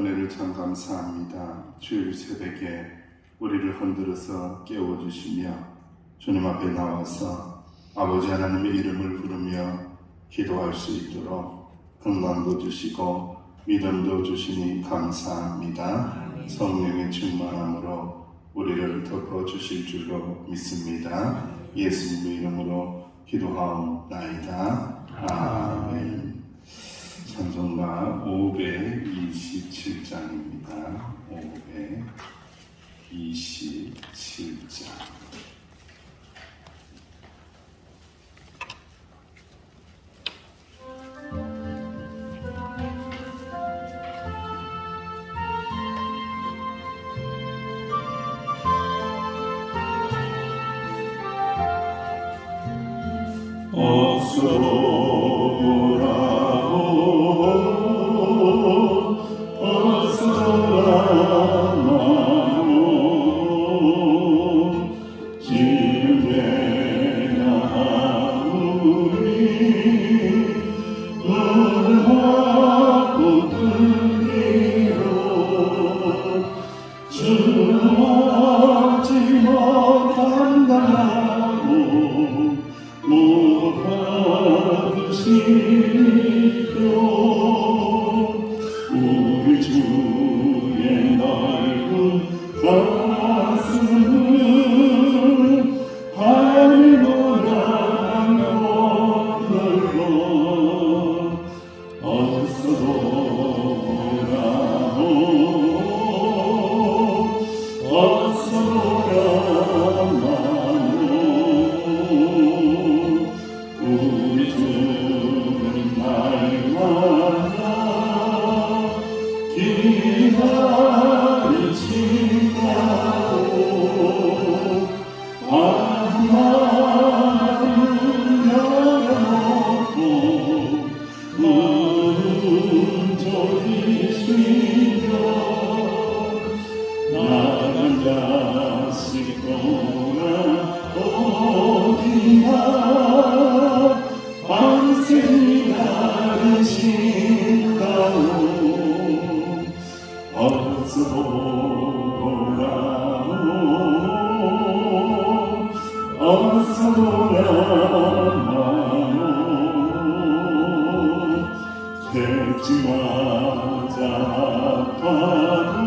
은혜를 참 감사합니다. 주일 새벽에 우리를 흔들어서 깨워주시며 주님 앞에 나와서 아버지 하나님의 이름을 부르며 기도할 수 있도록 건강도 주시고 믿음도 주시니 감사합니다. 성령의 충만함으로 우리를 덮어주실 줄로 믿습니다. 예수님의 이름으로 기도하옵나이다. 아멘. 찬송가 527장입니다. 527장. 우리 주의 넓은 가슴을 하늘보다 넓어 어서 돌아오 어서 돌아와요 우리 주는 날마다 기다리신다고 마음을 열어놓고 문을 조이시며 나간 자식 돌아오리라 밤새 기다리신다고 어서 돌아오 어서 돌아와요 뵙지마 잡아도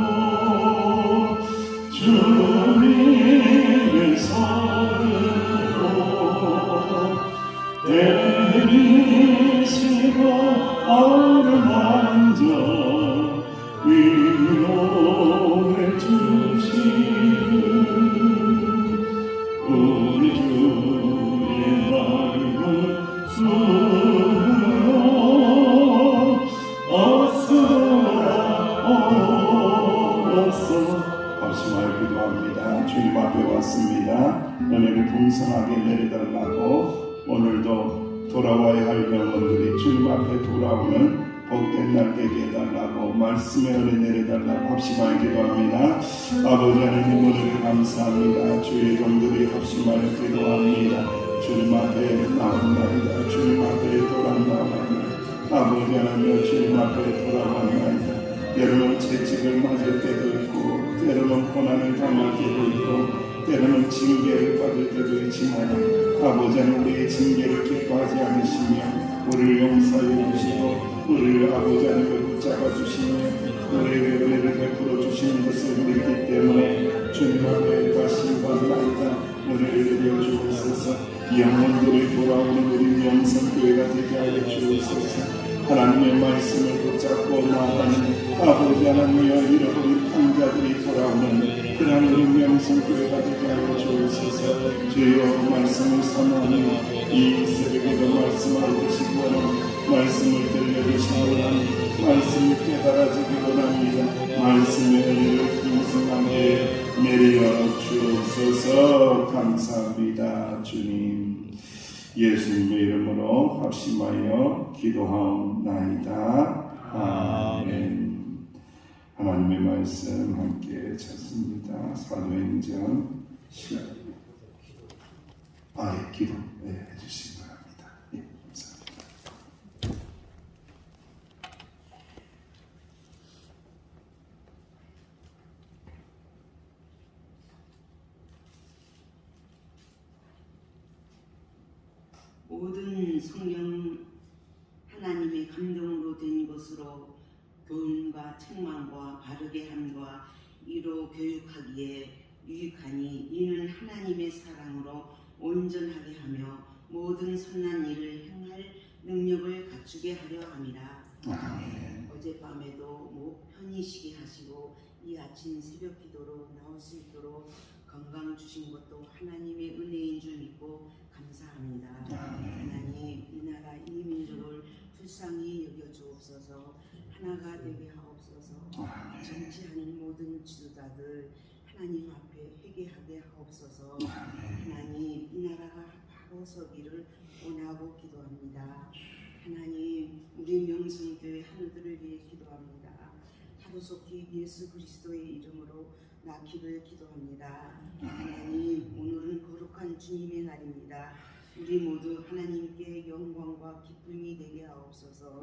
주님의 손으로 때리시고 어루만져 위로해 주시는 우리 주의 넓은 숨으로 어서 어서 합심하여 기도합니다. 주님 앞에 왔습니다. 은혜를 풍성하게 내려달라고 오늘도 돌아와야 할 영혼들이 주님 앞에 돌아오는 복된 날 되게 해달라고 말씀의 은혜 내려달라고 합심하여 기도합니다. 아버지 하나님 은혜를 감사합니다. 주의 종들이 합심하여 기도합니다. 주님 앞에 나옵나이다. 주님 앞에 돌아나옵나이다. 아버지 하나님 주님 앞에 돌아옵나이다. 때로는 채찍을 맞을 때도 있고 때로는 고난을 당할 때도 있고 때로는 징계를 받을 때도 있지만 아버지 하나님 우리의 징계를 기뻐하지 않으시며 우리를 용서해 주시고 우리를 아버지 하나님을 붙잡아 주시며 우리에게 은혜를 베풀어 주시는 것을 믿기 때문에 주님 앞에 다시 받나이다. 은혜를 내려 주옵소서. 영혼들이 돌아오는 우리 명성교회가 되게 하여 주옵소서. 하나님의 말씀을 붙잡고 나아가는 아버지 하나님의 잃어버린 판자들이 돌아오는 그런 우리 명성교회가 되게 하여 주옵소서. 주여 말씀을 선하니 이 새벽에도 말씀하고 계시고 말씀을 들려주시고 말씀을 깨달아지기 원합니다. 말씀의 은혜를 풍성하게 내려 주옵소서. 감사합니다. 주님 예수님의 이름으로 합심하여 기도하옵나이다. 아멘. 하나님의 말씀 함께 찾습니다. 사도행전 10. 기도 해주시기 바랍니다. 감사합니다. 1 모든 성경 하나님의 감동으로 된 것으로 교훈과 책망과 바르게 함과 이로 교육하기에 유익하니 이는 하나님의 사랑으로 온전하게 하며 모든 선한 일을 행할 능력을 갖추게 하려 함이라. 아멘. 어젯밤에도 목 편히 쉬게 하시고 이 아침 새벽 기도로 나올 수 있도록 건강 주신 것도 하나님의 은혜인 줄 믿고 감사합니다. 하나님, 이 나라 이 민족을 불쌍히 여겨 주옵소서. 하나가 되게 하옵소서. 정치하는 모든 지도자들 하나님 앞에 회개하게 하옵소서. 하나님, 이 나라가 바로 서기를 원하고 기도합니다. 하나님, 우리 명성교회 하늘들을 위해 기도합니다. 하루속히 예수 그리스도의 이름으로 낳기를 기도합니다. 하나님, 오늘은 거룩한 주님의 날입니다. 우리 모두 하나님께 영광과 기쁨이 되게 하옵소서.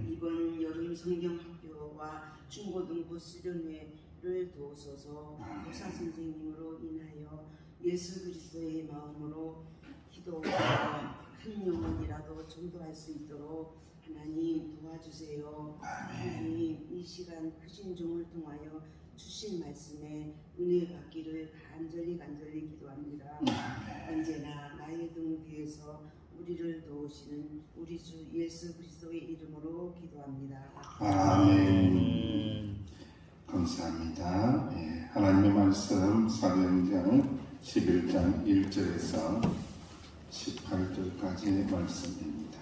이번 여름 성경학교와 중고등부 수련회를 도우소서. 교사 선생님으로 인하여 예수 그리스도의 마음으로 기도하여 한 영혼이라도 전도할 수 있도록 하나님 도와주세요. 하나님, 이 시간 크신 종을 통하여 주신 말씀에 은혜 받기를 간절히 기도합니다. 언제나 나의 등 뒤에서 우리를 도우시는 우리 주 예수 그리스도의 이름으로 기도합니다. 아멘. 감사합니다. 예, 하나님의 말씀 사도행전 11장 1절에서 18절까지의 말씀입니다.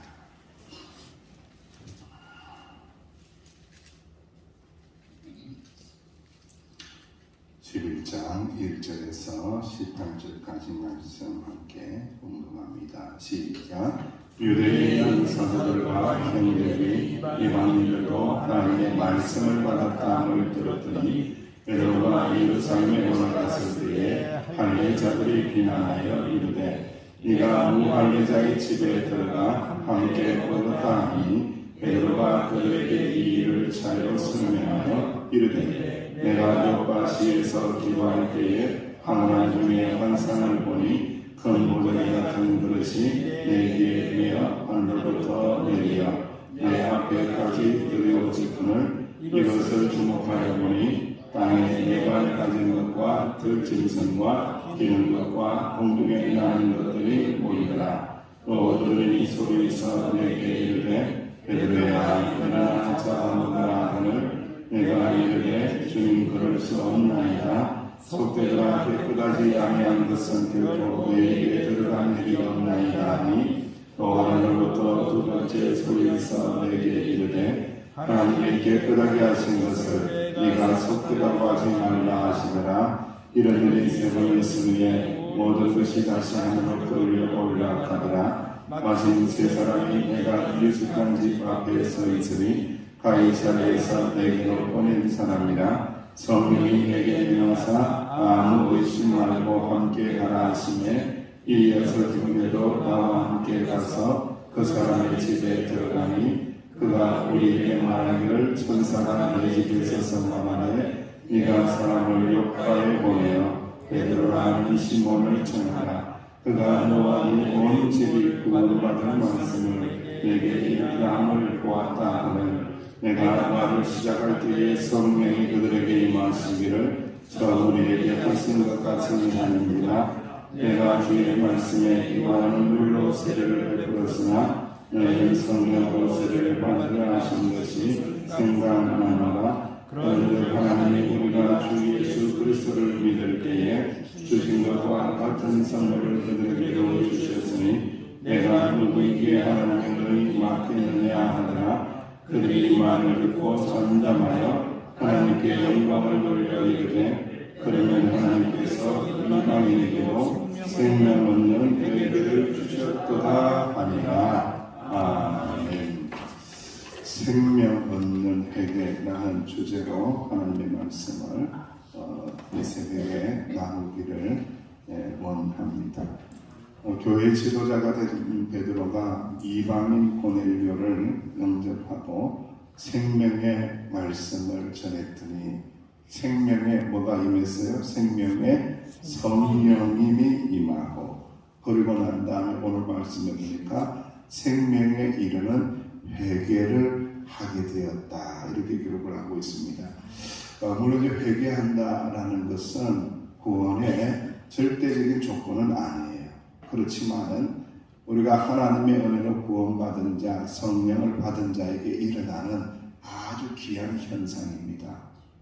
11장 1절에서 18절까지 말씀 함께 공동합니다. 시작. 유대인 사도들과 형제들이 이방인들도 하나님의 말씀을 받았다함을 들었더니 베드로가 예루살렘에 올라갔을 때에 할례자들이 비난하여 이르되 네가 무할례자의 집에 들어가 함께 먹었다 하니 베드로가 그들에게 이 일을 차례로 설명하여 이르되 내가 요파시에서 기도할 때에 황홀한 중에 환상을 보니 큰 모래기 같은 그릇이 내 귀에 매어 하늘로부터 내리어 내 앞에까지 들여오지거늘 이것을 주목하여 보니 땅에 네 발 가진 것과 들짐승과 기는 것과 공중에 나는 것들이 보이더라. 또 들으니 소리에서 내게 이르되 베드로야 일어나 자 먹으라 하늘 내가 이르되 주님 그럴 수 없나이다. 속되더라 깨끗하지 아니한 것은 결코 너희에게 들어간 일이 없나이다 하니 또 하늘로부터 두 번째 소리에서 내게 이르되 하나님이 깨끗하게 하신 것을 네가 속되다고 하지 말라 하시더라. 이런 일이 세 번 있으므에 모든 것이 다시 하늘로 끌려 올라가더라. 마침 세 사람이 내가 익숙한 집 앞에 서 있으니 가이사랴에서 내게로 보낸 사람이라. 성령이 내게 명하사 아무 의심 말고 함께 가라 하시매 이 6형제도 나와 함께 가서 그 사람의 집에 들어가니 그가 우리에게 말하기를 천사가 내 집에서 선포하되 네가 사람을 요파에 보내어 베드로라는 시몬을 청하라. 그가 너와 이 온 집이 구원받을 말씀을 내게 이르함을 보았다 하는 내가 말을 시작할 때에 성령이 그들에게 임하시기를 저 우리에게 하신 것 같으니 아닙니다. 내가 주의 말씀에 이와는 물로 세례를 베풀었으나 너희는 성령으로 세례를 받으라 하신 것이 생각나노라. 그런즉 하나님이 우리가 주 예수 그리스도를 믿을 때에 주신 것과 같은 선물을 그들에게로 주셨으니 내가 누구에게 하나님을 맡기느냐 하더라. 그들이 말을 듣고 잠잠하여 하나님께 영광을 돌려 이르되 그러면 하나님께서 이방인에게도 생명 얻는 회개를 주셨도다 하니라. 아멘. 생명 얻는 회개라는 주제로 하나님의 말씀을 이 새벽에 나누기를 원합니다. 교회 지도자가 된 베드로가 이방인 고넬료를 영접하고 생명의 말씀을 전했더니 생명에 뭐가 임했어요? 생명의 성령님이 임하고 그리고 난 다음에 오늘 말씀에 보니까 생명에 이르는 회개를 하게 되었다. 이렇게 기록을 하고 있습니다. 물론 회개한다라는 것은 구원의 절대적인 조건은 아니에요. 그렇지만은 우리가 하나님의 은혜로 구원받은 자, 성령을 받은 자에게 일어나는 아주 귀한 현상입니다.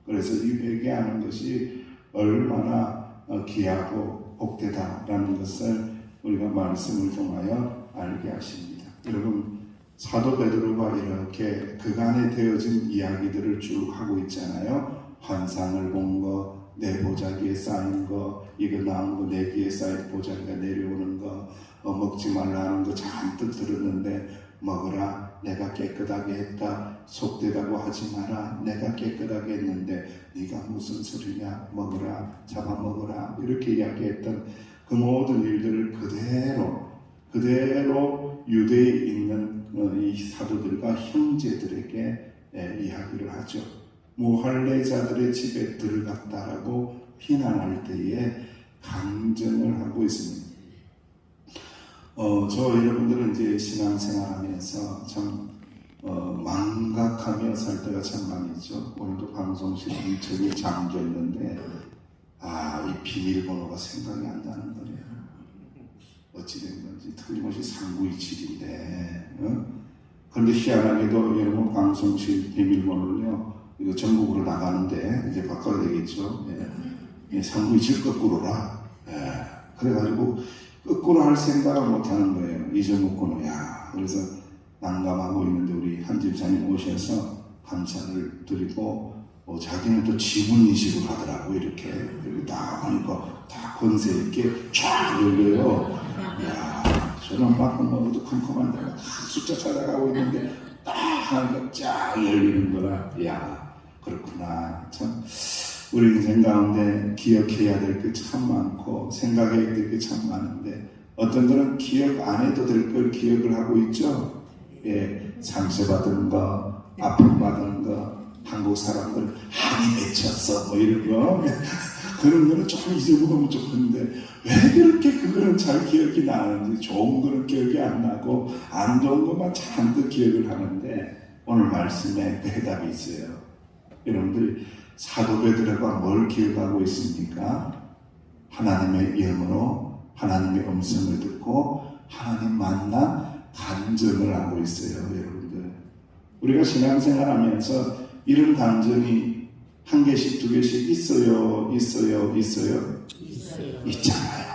그래서 이 회개하는 것이 얼마나 귀하고 복되다라는 것을 우리가 말씀을 통하여 알게 하십니다. 여러분, 사도 베드로가 이렇게 그간에 되어진 이야기들을 쭉 하고 있잖아요. 환상을 본 거, 내 보자기에 쌓인 거, 이거 나온 거, 내 귀에 쌓인 보자기가 내려오는 거, 먹지 말라는 거 잔뜩 들었는데 먹으라, 내가 깨끗하게 했다. 속되다고 하지 마라, 내가 깨끗하게 했는데 네가 무슨 소리냐, 먹으라, 잡아먹으라, 이렇게 이야기했던 그 모든 일들을 그대로 유대에 있는 이 사도들과 형제들에게 이야기를 하죠. 무할례자들의 집에 들어갔다라고 비난할 때에 강정을 하고 있습니다. 저 여러분들은 이제 신앙생활하면서 참 망각하며 살 때가 참 많이 있죠. 오늘도 방송실 인척이 잠겼는데 이 비밀번호가 생각이 안 나는 거예요. 어찌된 건지 틀림없이 3927인데 그런데 희한하게도 여러분 방송실 비밀번호를요, 이거 전국으로 나가는데 이제 바꿔야 되겠죠. 3927 거꾸로라. 그래가지고 거꾸로 할 생각을 못 하는 거예요. 잊어먹고는. 그래서 난감하고 있는데 우리 한 집사님 오셔서 감사를 드리고 자기는 또 지문인식을 하더라고. 이렇게 딱 하니까 다 권세 있게 쫙 열려요. 저는 막 뭐도 컴컴한데 다 숫자 찾아가고 있는데 딱 하니까 쫙 열리는 거라. 그렇구나. 참 우리 인생 가운데 기억해야 될 게 참 많고 생각해야 될 게 참 많은데 어떤 분은 기억 안 해도 될 걸 기억을 하고 있죠. 상처받은 거, 아픔 받은 거, 한국 사람들 한이 맺혔어 뭐 이런 거 그런 거는 조금 잊어먹으면 좋겠는데 왜 그렇게 그거는 잘 기억이 나는지, 좋은 거는 기억이 안 나고 안 좋은 것만 잔뜩 기억을 하는데 오늘 말씀에 그 해답이 있어요. 여러분들 사도 베드로가 뭘 기억하고 있습니까? 하나님의 이름으로 하나님의 음성을 듣고 하나님 만나 간증을 하고 있어요. 여러분들, 우리가 신앙생활하면서 이런 간증이 한 개씩 두 개씩 있어요? 있잖아요.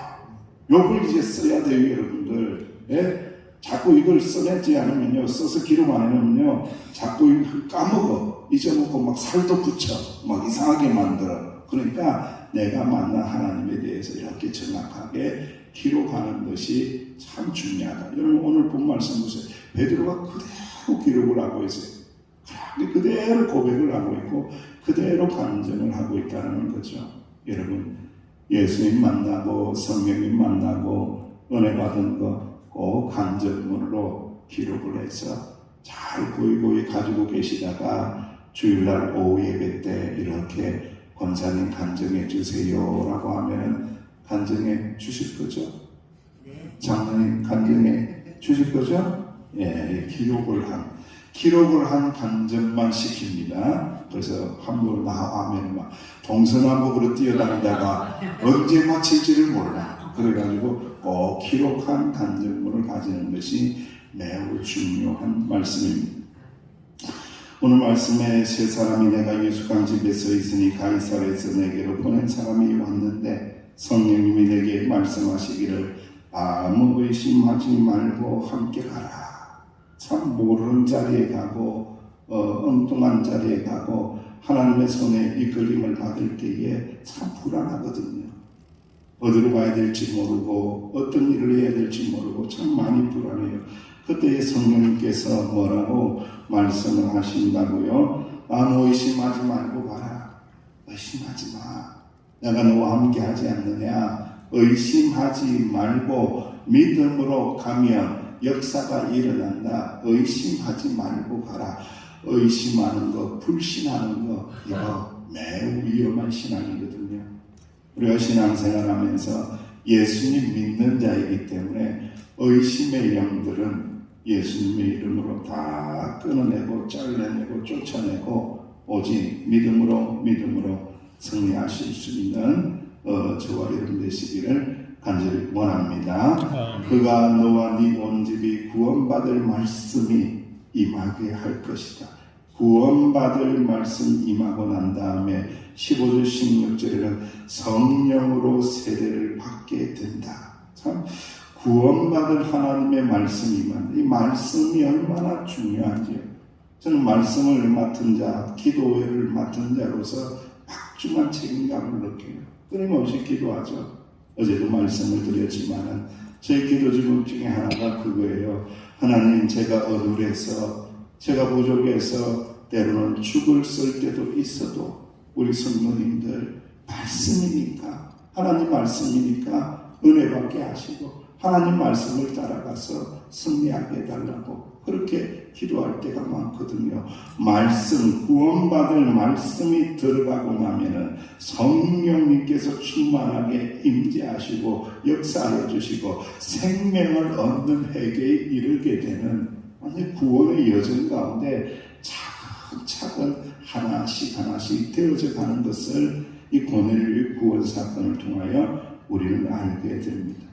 요걸 이제 써야 돼요. 여러분들. 자꾸 이걸 써내지 않으면요, 써서 기록 안 해놓으면요, 자꾸 까먹어, 잊어먹고 막 살도 붙여, 막 이상하게 만들어. 그러니까 내가 만난 하나님에 대해서 이렇게 정확하게 기록하는 것이 참 중요하다. 여러분, 오늘 본 말씀 보세요. 베드로가 그대로 기록을 하고 있어요. 그대로 고백을 하고 있고 그대로 간증을 하고 있다는 거죠. 여러분, 예수님 만나고 성령님 만나고 은혜 받은 거 꼭 간증문으로 기록을 해서 잘 고이고이 가지고 계시다가 주일날 오후 예배 때 이렇게 권사님 간증해 주세요 라고 하면 간증해 주실 거죠? 장로님 간증해 주실 거죠? 기록을 한 간증만 시킵니다. 그래서 함부로 나가면 막 동서남북으로 뛰어다니다가 언제 마칠지를 몰라. 그래가지고 꼭 기록한 간증문을 가지는 것이 매우 중요한 말씀입니다. 오늘 말씀에 세 사람이 내가 예수강 집에 서 있으니 가이사랴에서 내게로 보낸 사람이 왔는데 성령님이 내게 말씀하시기를 아무 의심하지 말고 함께 가라. 참 모르는 자리에 가고 엉뚱한 자리에 가고 하나님의 손에 이끌림을 받을 때에 참 불안하거든요. 어디로 가야 될지 모르고 어떤 일을 해야 될지 모르고 참 많이 불안해요. 그때 성령님께서 뭐라고 말씀을 하신다고요? 아무 의심하지 말고 가라. 의심하지 마. 내가 너와 함께 하지 않느냐. 의심하지 말고 믿음으로 가면 역사가 일어난다. 의심하지 말고 가라. 의심하는 거, 불신하는 거, 이거 매우 위험한 신앙이거든요. 우리가 신앙생활하면서 예수님 믿는 자이기 때문에 의심의 영들은 예수님의 이름으로 다 끊어내고 잘라내고 쫓아내고 오직 믿음으로 승리하실 수 있는 저와 여러분 되시기를 간절히 원합니다. 그가 너와 네 온 집이 구원받을 말씀이 임하게 할 것이다. 구원받을 말씀 임하고 난 다음에 15절 16절에는 성령으로 세례를 받게 된다. 참 구원받을 하나님의 말씀이만 이 말씀이 얼마나 중요한지요. 저는 말씀을 맡은 자, 기도회를 맡은 자로서 막중한 책임감을 느껴요. 끊임없이 기도하죠. 어제도 말씀을 드렸지만은 제 기도 제목 중에 하나가 그거예요. 하나님, 제가 어눌해서, 제가 부족해서 때로는 죽을 쓸 때도 있어도 우리 성도님들 말씀이니까, 하나님 말씀이니까 은혜받게 하시고 하나님 말씀을 따라가서 승리하게 해달라고 그렇게 기도할 때가 많거든요. 말씀, 구원받을 말씀이 들어가고 나면은 성령님께서 충만하게 임재하시고 역사하여 주시고 생명을 얻는 회개에 이르게 되는 완전 구원의 여정 가운데 차근차근 하나씩 되어져 가는 것을 이 고넬료 구원 사건을 통하여 우리는 알게 됩니다.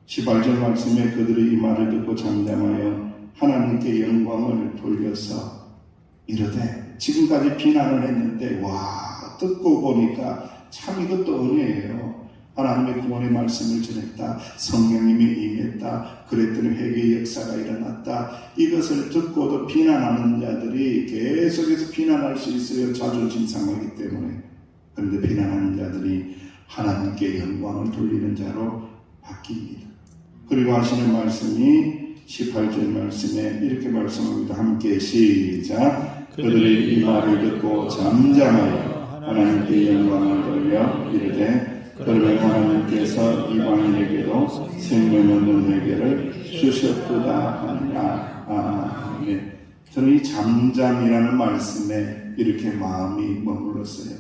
18절 말씀에 그들의 이 말을 듣고 잠잠하여 하나님께 영광을 돌려서 이르되, 지금까지 비난을 했는데 와 듣고 보니까 참 이것도 은혜예요. 하나님의 구원의 말씀을 전했다, 성령님이 임했다, 그랬더니 회개의 역사가 일어났다. 이것을 듣고도 비난하는 자들이 계속해서 비난할 수 있어요. 자존심 상하기 때문에. 그런데 비난하는 자들이 하나님께 영광을 돌리는 자로 바뀝니다. 그리고 하시는 말씀이 18절 말씀에 이렇게 말씀합니다. 함께 시작. 그들이 이 말을 듣고 잠잠하여 하나님께 영광을 돌려 이르되, 그러면 하나님께서 이방인에게도 생명 얻는 회개를 주셨도다 하니라. 아멘. 저는 이 잠잠이라는 말씀에 이렇게 마음이 머물렀어요.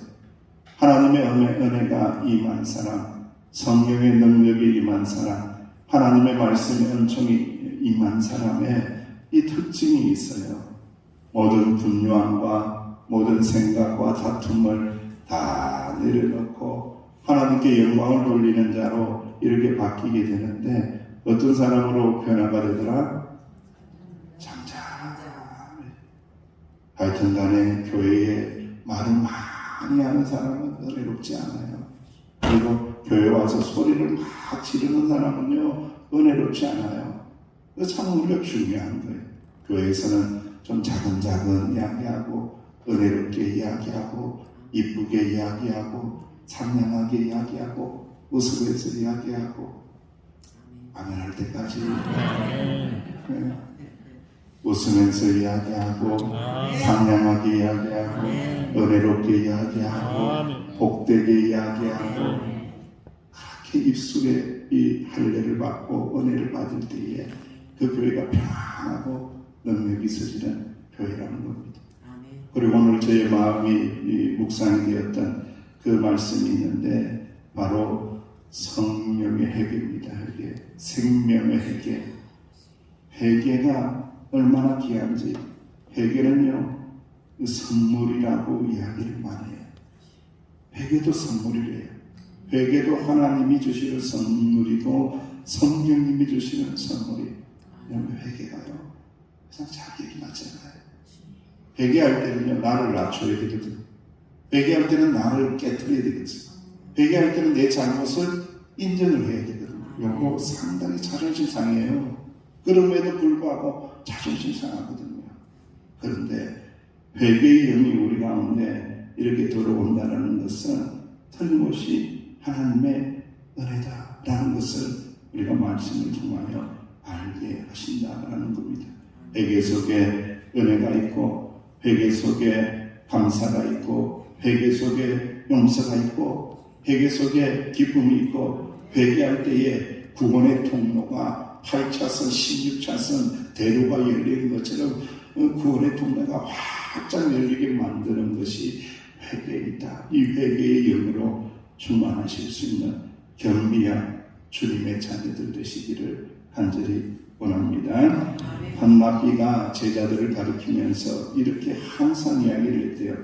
하나님의 은혜가 임한 사람, 성령의 능력이 임한 사람, 하나님의 말씀의 은총이 임한 사람의 이 특징이 있어요. 모든 분노함과 모든 생각과 다툼을 다 내려놓고 하나님께 영광을 돌리는 자로 이렇게 바뀌게 되는데, 어떤 사람으로 변화가 되더라? 잠잠해. 하여튼 간에 교회에 말을 많이 하는 사람은 은혜롭지 않아요. 그리고 교회 와서 소리를 막 지르는 사람은요 은혜롭지 않아요. 그거 참 우리가 중요한 거예요. 교회에서는 좀 작은 이야기하고 은혜롭게 이야기하고 이쁘게 이야기하고 상냥하게 이야기하고 웃으면서 이야기하고 아멘할 때까지 네. 웃으면서 이야기하고 상냥하게 이야기하고 은혜롭게 이야기하고 복되게 이야기하고 그렇게 입술에 이 할례를 받고 은혜를 받을 때에 그 교회가 평안하고 능력이 있어지는 교회라는 겁니다. 그리고 오늘 저의 마음이 묵상이 되었던 그 말씀이 있는데 바로 성령의 회개입니다. 회개, 생명의 회개. 회개가 얼마나 귀한지. 회개는요 선물이라고 이야기를 많이 해요. 회개도 선물이래요. 회개도 하나님이 주시는 선물이고 성령님이 주시는 선물이에요. 왜냐하면 회개가요 그냥 자기 일 맞잖아요. 회개할 때는요 나를 낮춰야 되거든. 회개할 때는 나를 깨트려야 되거든. 회개할 때는 내 잘못을 인정을 해야 되거든. 요거 상당히 자존심 상해요. 그럼에도 불구하고 자존심 상하거든요. 그런데 회개의 영이 우리 가운데 이렇게 들어온다는 것은 틀림없이 하나님의 은혜다라는 것을 우리가 말씀을 통하여 알게 하신다라는 겁니다. 회개 속에 은혜가 있고 회개 속에 감사가 있고 회개 속에 용서가 있고 회개 속에 기쁨이 있고 회개할 때에 구원의 통로가 8차선, 16차선 대로가 열리는 것처럼 구원의 통로가 활짝 열리게 만드는 것이 회개이다. 이 회개의 영으로 충만하실 수 있는 겸비한 주님의 자녀들 되시기를 간절히 원합니다. 한마비가 제자들을 가리키면서 이렇게 항상 이야기를 했대요.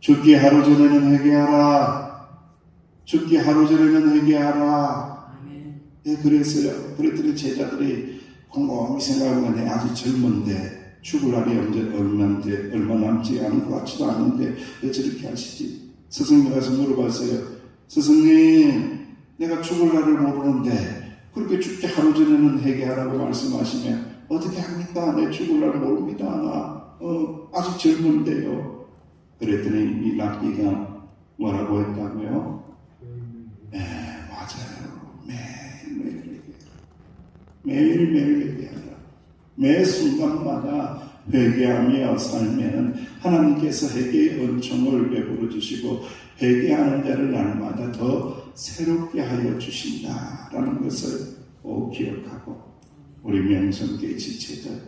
죽기 하루 전에는 회개하라. 죽기 하루 전에는 회개하라. 예, 그랬어요. 그랬더니 제자들이 곰곰이 생각하면 아직 젊은데 죽을 날이 얼마 남지 않은 것 같지도 않은데 왜 저렇게 하시지? 스승님 가서 물어봤어요. 스승님, 내가 죽을 날을 모르는데 그렇게 죽기 하루 전에는 회개하라고 말씀하시면 어떻게 합니까? 내 죽을 날 모릅니다. 나 아직 젊은데요. 그랬더니 이 랍비가 뭐라고 했다고요? 네, 맞아요. 매일매일 회개하라. 매 순간마다 회개하며 살면 하나님께서 회개의 은총을 베풀어 주시고 회개하는 자를 날마다 더 새롭게 하여 주신다라는 것을 꼭 기억하고 우리 명성교회 지체들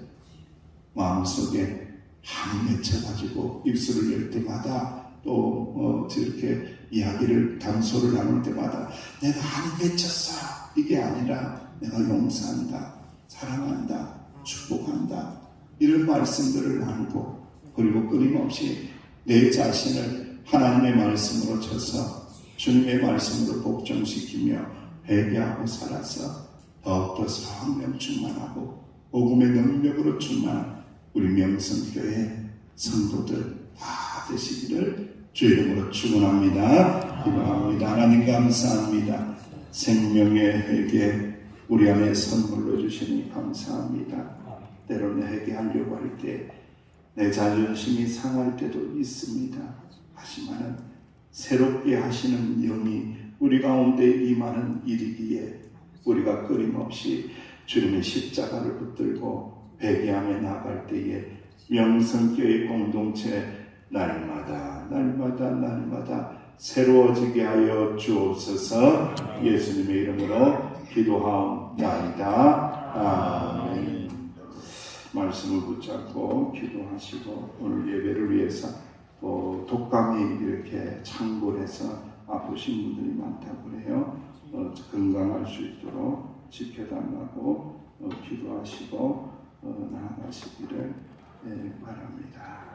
마음속에 한이 맺혀가지고 입술을 열 때마다 또 저렇게 이야기를 담소를 나눌 때마다 내가 한이 맺혔어 이게 아니라 내가 용서한다, 사랑한다, 축복한다 이런 말씀들을 나누고 그리고 끊임없이 내 자신을 하나님의 말씀으로 쳐서 주님의 말씀으로 복종시키며 회개하고 살아서 더욱더 성령 충만하고 복음의 능력으로 충만한 우리 명성교회 성도들 다 되시기를 주 이름으로 축원합니다. 기도합니다. 하나님 감사합니다. 생명의 회개 우리 안에 선물로 주시니 감사합니다. 때로는 회개하려고 할 때 내 자존심이 상할 때도 있습니다. 하지만 새롭게 하시는 영이 우리 가운데 임하는 일이기에 우리가 끊임없이 주님의 십자가를 붙들고 회개하며 나갈 때에 명성교회 공동체 날마다 새로워지게 하여 주옵소서. 예수님의 이름으로 기도하옵나이다. 아멘. 말씀을 붙잡고 기도하시고 오늘 예배를 위해서 또 독감이 이렇게 창궐해서 아프신 분들이 많다고 해요. 건강할 수 있도록 지켜달라고 기도하시고 나아가시기를 바랍니다.